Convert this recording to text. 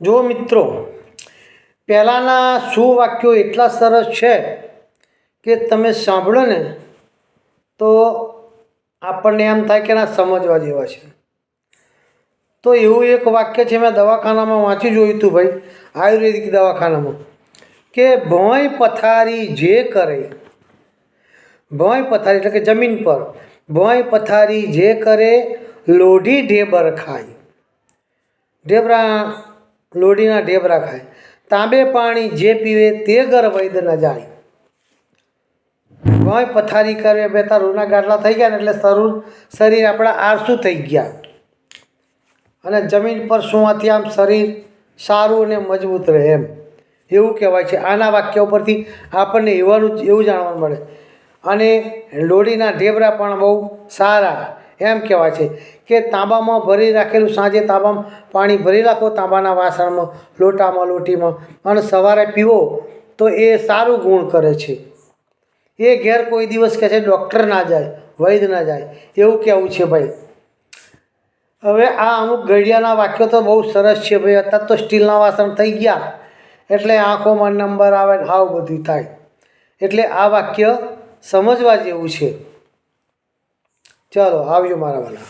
જો મિત્રો, પહેલાંના સુવાક્યો એટલા સરસ છે કે તમે સાંભળો ને તો આપણને એમ થાય કે ના સમજવા જેવા છે. તો એવું એક વાક્ય છે, મેં દવાખાનામાં વાંચી જોયું હતું ભાઈ, આયુર્વેદિક દવાખાનામાં, કે ભોંય પથારી જે કરે, ભોંય પથારી એટલે કે જમીન પર, ભોંય પથારી જે કરે લોઢી ઢેબર ખાય. ઢેબરા, લોઢીના ઢેબરા ખાય. તાંબે પાણી જે પીવે તે ઘર વૈદ ન જાય. ભોંય પથારી કરે, બે તાર રૂના ગાટલા થઈ ગયા ને એટલે શરીર આપણા આળસું થઈ ગયા, અને જમીન પર સુવાથી આમ શરીર સારું અને મજબૂત રહે એમ એવું કહેવાય છે. આના વાક્ય ઉપરથી આપણને એવું જાણવા મળે. અને લોઢીના ઢેબરા પણ બહુ સારા એમ કહેવાય છે કે તાંબામાં ભરી રાખેલું, સાંજે તાંબામાં પાણી ભરી રાખો, તાંબાના વાસણમાં, લોટામાં, લોટીમાં, અને સવારે પીવો તો એ સારું ગુણ કરે છે. એ ઘેર કોઈ દિવસ કહે છે ડૉક્ટર ના જાય, વૈદ ના જાય, એવું કહેવું છે ભાઈ. હવે આ અમુક ઘડિયાના વાક્યો તો બહુ સરસ છે ભાઈ. અત્યારે તો સ્ટીલના વાસણ થઈ ગયા એટલે આંખોમાં નંબર આવે ને આવું બધું થાય. એટલે આ વાક્ય સમજવા જેવું છે. ચાલો આવજો મારા વાલા.